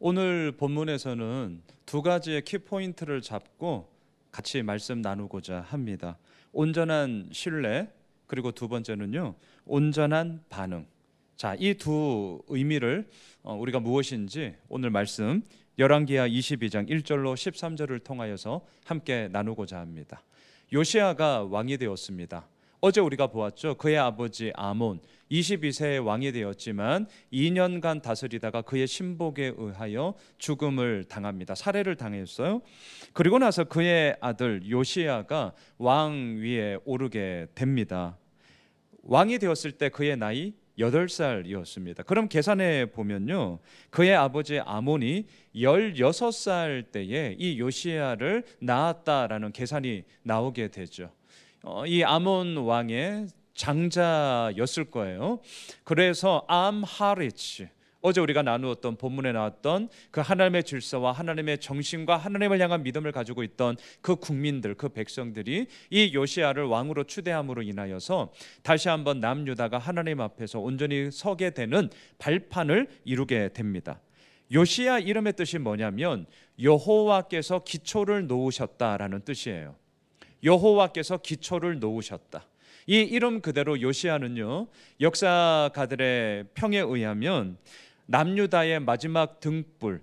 오늘 본문에서는 두 가지의 키포인트를 잡고 같이 말씀 나누고자 합니다. 온전한 신뢰, 그리고 두 번째는요, 온전한 반응. 자, 이 두 의미를 우리가 무엇인지 오늘 말씀 열왕기하 22장 1절로 13절을 통하여서 함께 나누고자 합니다. 요시야가 왕이 되었습니다. 어제 우리가 보았죠. 그의 아버지 아몬 22세에 왕이 되었지만 2년간 다스리다가 그의 신복에 의하여 죽음을 당합니다. 살해를 당했어요. 그리고 나서 그의 아들 요시야가 왕 위에 오르게 됩니다. 왕이 되었을 때 그의 나이 8살이었습니다. 그럼 계산해 보면요, 그의 아버지 아몬이 16살 때에 이 요시야를 낳았다라는 계산이 나오게 되죠. 이 아몬 왕의 장자였을 거예요. 그래서 암하리치, 어제 우리가 나누었던 본문에 나왔던 그 하나님의 질서와 하나님의 정신과 하나님을 향한 믿음을 가지고 있던 그 국민들, 그 백성들이 이 요시야를 왕으로 추대함으로 인하여서 다시 한번 남유다가 하나님 앞에서 온전히 서게 되는 발판을 이루게 됩니다. 요시야 이름의 뜻이 뭐냐면 여호와께서 기초를 놓으셨다라는 뜻이에요. 여호와께서 기초를 놓으셨다. 이 이름 그대로 요시야는요, 역사가들의 평에 의하면 남유다의 마지막 등불,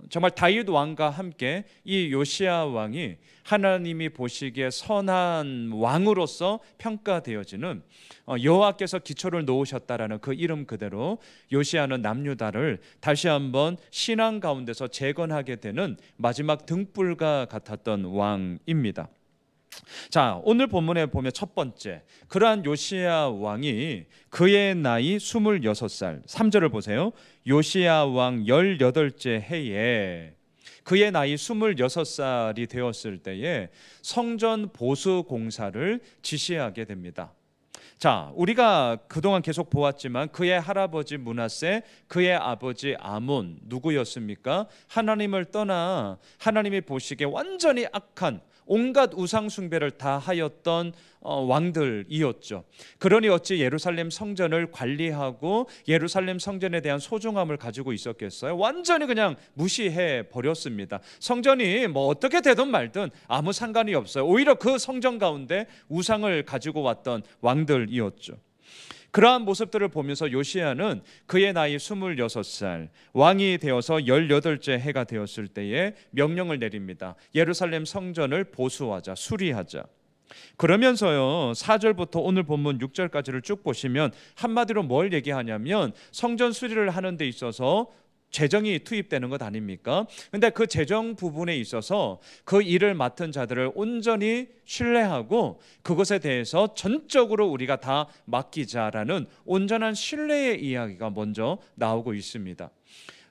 정말 다윗 왕과 함께 이 요시야 왕이 하나님이 보시기에 선한 왕으로서 평가되어지는 여호와께서 기초를 놓으셨다라는 그 이름 그대로 요시야는 남유다를 다시 한번 신앙 가운데서 재건하게 되는 마지막 등불과 같았던 왕입니다. 자, 오늘 본문에 보면 첫 번째, 그러한 요시야 왕이 그의 나이 26살, 3절을 보세요. 요시야 왕 18째 해에 그의 나이 26살이 되었을 때에 성전 보수 공사를 지시하게 됩니다. 자, 우리가 그동안 계속 보았지만 그의 할아버지 므낫세, 그의 아버지 아몬 누구였습니까? 하나님을 떠나 하나님이 보시기에 완전히 악한 온갖 우상 숭배를 다 하였던 왕들이었죠. 그러니 어찌 예루살렘 성전을 관리하고 예루살렘 성전에 대한 소중함을 가지고 있었겠어요? 완전히 그냥 무시해 버렸습니다. 성전이 뭐 어떻게 되든 말든 아무 상관이 없어요. 오히려 그 성전 가운데 우상을 가지고 왔던 왕들이었죠. 그러한 모습들을 보면서 요시야는 그의 나이 26살, 왕이 되어서 18째 해가 되었을 때에 명령을 내립니다. 예루살렘 성전을 보수하자, 수리하자. 그러면서요, 4절부터 오늘 본문 6절까지를 쭉 보시면 한마디로 뭘 얘기하냐면 성전 수리를 하는 데 있어서 재정이 투입되는 것 아닙니까? 근데 그 재정 부분에 있어서 그 일을 맡은 자들을 온전히 신뢰하고 그것에 대해서 전적으로 우리가 다 맡기자라는 온전한 신뢰의 이야기가 먼저 나오고 있습니다.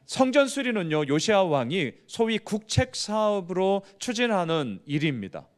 성전 수리는요, 요시야 왕이 소위 국책 사업으로 추진하는 일입니다.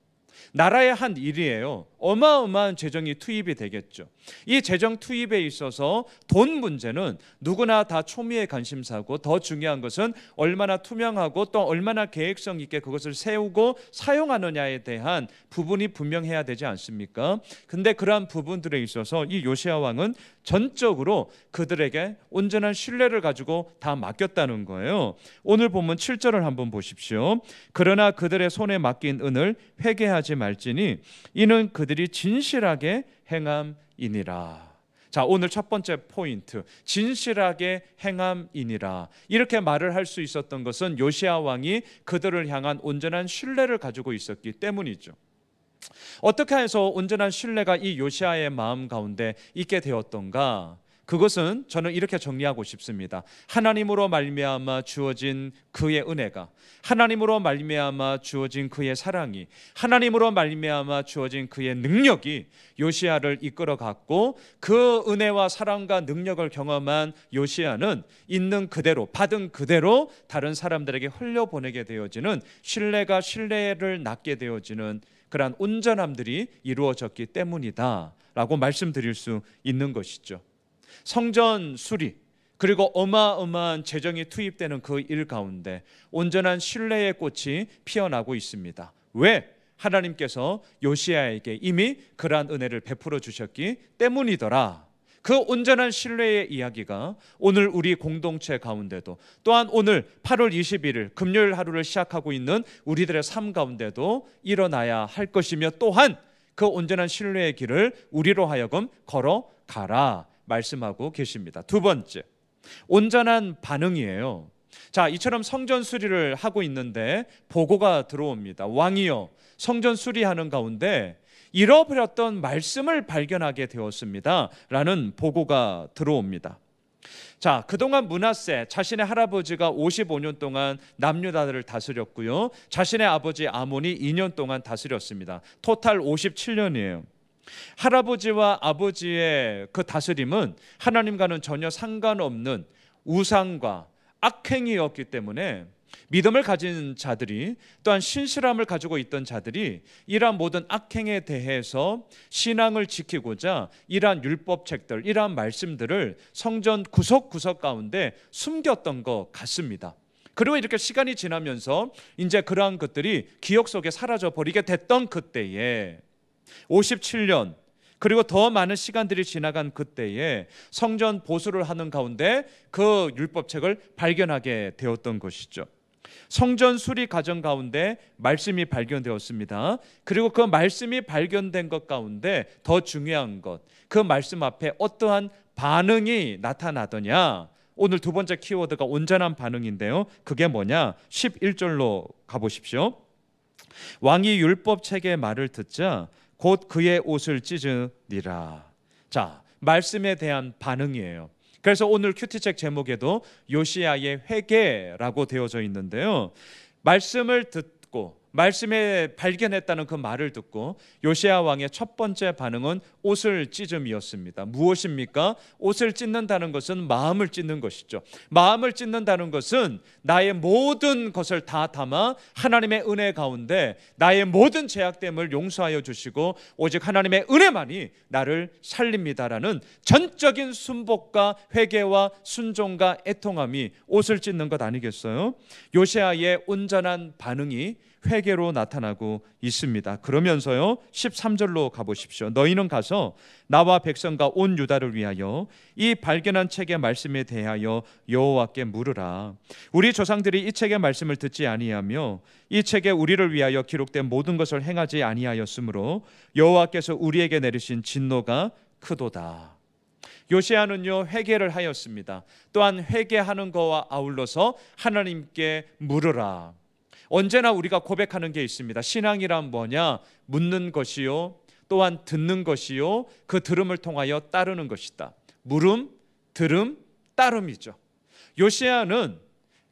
나라의 한 일이에요. 어마어마한 재정이 투입이 되겠죠. 이 재정 투입에 있어서 돈 문제는 누구나 다 초미의 관심사고, 더 중요한 것은 얼마나 투명하고 또 얼마나 계획성 있게 그것을 세우고 사용하느냐에 대한 부분이 분명해야 되지 않습니까? 근데 그러한 부분들에 있어서 이 요시야 왕은 전적으로 그들에게 온전한 신뢰를 가지고 다 맡겼다는 거예요. 오늘 본문 7절을 한번 보십시오. 그러나 그들의 손에 맡긴 은을 회개하지 말지니 이는 그들이 진실하게 행함이니라. 자, 오늘 첫 번째 포인트, 진실하게 행함이니라. 이렇게 말을 할 수 있었던 것은 요시야 왕이 그들을 향한 온전한 신뢰를 가지고 있었기 때문이죠. 어떻게 해서 온전한 신뢰가 이 요시야의 마음 가운데 있게 되었던가? 그것은 저는 이렇게 정리하고 싶습니다. 하나님으로 말미암아 주어진 그의 은혜가, 하나님으로 말미암아 주어진 그의 사랑이, 하나님으로 말미암아 주어진 그의 능력이 요시야를 이끌어갔고, 그 은혜와 사랑과 능력을 경험한 요시야는 있는 그대로, 받은 그대로 다른 사람들에게 흘려보내게 되어지는, 신뢰가 신뢰를 낳게 되어지는 그러한 온전함들이 이루어졌기 때문이다 라고 말씀드릴 수 있는 것이죠. 성전 수리, 그리고 어마어마한 재정이 투입되는 그 일 가운데 온전한 신뢰의 꽃이 피어나고 있습니다. 왜? 하나님께서 요시야에게 이미 그러한 은혜를 베풀어 주셨기 때문이더라. 그 온전한 신뢰의 이야기가 오늘 우리 공동체 가운데도, 또한 오늘 8월 21일 금요일 하루를 시작하고 있는 우리들의 삶 가운데도 일어나야 할 것이며, 또한 그 온전한 신뢰의 길을 우리로 하여금 걸어가라 말씀하고 계십니다. 두 번째, 온전한 반응이에요. 자, 이처럼 성전 수리를 하고 있는데 보고가 들어옵니다. 왕이여, 성전 수리하는 가운데 잃어버렸던 말씀을 발견하게 되었습니다 라는 보고가 들어옵니다. 자, 그동안 므낫세, 자신의 할아버지가 55년 동안 남유다를 다스렸고요, 자신의 아버지 아몬이 2년 동안 다스렸습니다. 토탈 57년이에요. 할아버지와 아버지의 그 다스림은 하나님과는 전혀 상관없는 우상과 악행이었기 때문에 믿음을 가진 자들이, 또한 신실함을 가지고 있던 자들이 이러한 모든 악행에 대해서 신앙을 지키고자 이러한 율법책들, 이러한 말씀들을 성전 구석구석 가운데 숨겼던 것 같습니다. 그리고 이렇게 시간이 지나면서 이제 그러한 것들이 기억 속에 사라져 버리게 됐던 그때에, 57년 그리고 더 많은 시간들이 지나간 그때에 성전 보수를 하는 가운데 그 율법책을 발견하게 되었던 것이죠. 성전 수리 과정 가운데 말씀이 발견되었습니다. 그리고 그 말씀이 발견된 것 가운데 더 중요한 것, 그 말씀 앞에 어떠한 반응이 나타나더냐. 오늘 두 번째 키워드가 온전한 반응인데요, 그게 뭐냐? 11절로 가보십시오. 왕이 율법책의 말을 듣자 곧 그의 옷을 찢으니라. 자, 말씀에 대한 반응이에요. 그래서 오늘 큐티책 제목에도 요시야의 회개라고 되어져 있는데요, 말씀을 듣고 말씀에 발견했다는 그 말을 듣고 요시야 왕의 첫 번째 반응은 옷을 찢음이었습니다. 무엇입니까? 옷을 찢는다는 것은 마음을 찢는 것이죠. 마음을 찢는다는 것은 나의 모든 것을 다 담아 하나님의 은혜 가운데 나의 모든 죄악됨을 용서하여 주시고 오직 하나님의 은혜만이 나를 살립니다라는 전적인 순복과 회개와 순종과 애통함이 옷을 찢는 것 아니겠어요? 요시야의 온전한 반응이 회개로 나타나고 있습니다. 그러면서요, 13절로 가보십시오. 너희는 가서 나와 백성과 온 유다를 위하여 이 발견한 책의 말씀에 대하여 여호와께 물으라. 우리 조상들이 이 책의 말씀을 듣지 아니하며 이 책에 우리를 위하여 기록된 모든 것을 행하지 아니하였으므로 여호와께서 우리에게 내리신 진노가 크도다. 요시야는요, 회개를 하였습니다. 또한 회개하는 것과 아울러서 하나님께 물으라. 언제나 우리가 고백하는 게 있습니다. 신앙이란 뭐냐? 묻는 것이요, 또한 듣는 것이요, 그 들음을 통하여 따르는 것이다. 물음, 들음, 따름이죠. 요시야는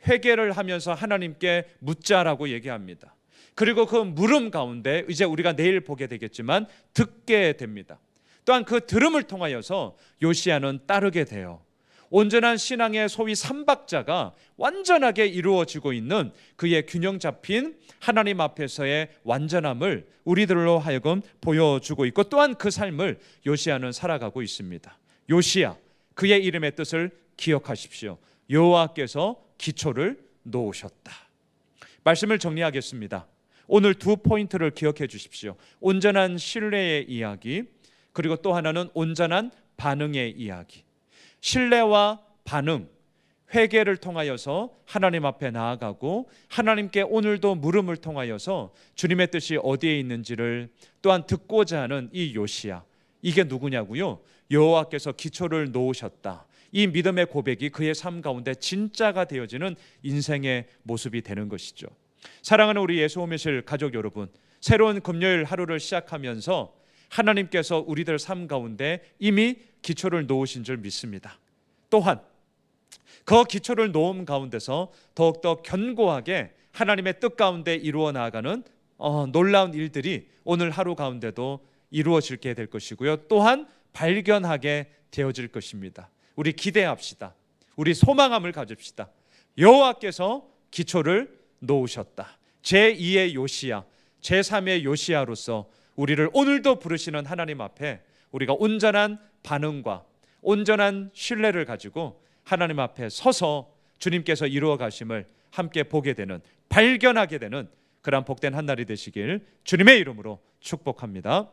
회개를 하면서 하나님께 묻자라고 얘기합니다. 그리고 그 물음 가운데 이제 우리가 내일 보게 되겠지만 듣게 됩니다. 또한 그 들음을 통하여서 요시야는 따르게 돼요. 온전한 신앙의 소위 삼박자가 완전하게 이루어지고 있는 그의 균형 잡힌 하나님 앞에서의 완전함을 우리들로 하여금 보여주고 있고, 또한 그 삶을 요시야는 살아가고 있습니다. 요시야, 그의 이름의 뜻을 기억하십시오. 여호와께서 기초를 놓으셨다. 말씀을 정리하겠습니다. 오늘 두 포인트를 기억해 주십시오. 온전한 신뢰의 이야기, 그리고 또 하나는 온전한 반응의 이야기. 신뢰와 반응, 회개를 통하여서 하나님 앞에 나아가고 하나님께 오늘도 물음을 통하여서 주님의 뜻이 어디에 있는지를 또한 듣고자 하는 이 요시야, 이게 누구냐고요? 여호와께서 기초를 놓으셨다. 이 믿음의 고백이 그의 삶 가운데 진짜가 되어지는 인생의 모습이 되는 것이죠. 사랑하는 우리 예수 오미실 가족 여러분, 새로운 금요일 하루를 시작하면서 하나님께서 우리들 삶 가운데 이미 기초를 놓으신 줄 믿습니다. 또한 그 기초를 놓음 가운데서 더욱더 견고하게 하나님의 뜻 가운데 이루어 나아가는 놀라운 일들이 오늘 하루 가운데도 이루어지게 될 것이고요, 또한 발견하게 되어질 것입니다. 우리 기대합시다. 우리 소망함을 가집시다. 여호와께서 기초를 놓으셨다. 제2의 요시야, 제3의 요시야로서 우리를 오늘도 부르시는 하나님 앞에 우리가 온전한 반응과 온전한 신뢰를 가지고 하나님 앞에 서서 주님께서 이루어 가심을 함께 보게 되는, 발견하게 되는 그런 복된 한 날이 되시길 주님의 이름으로 축복합니다.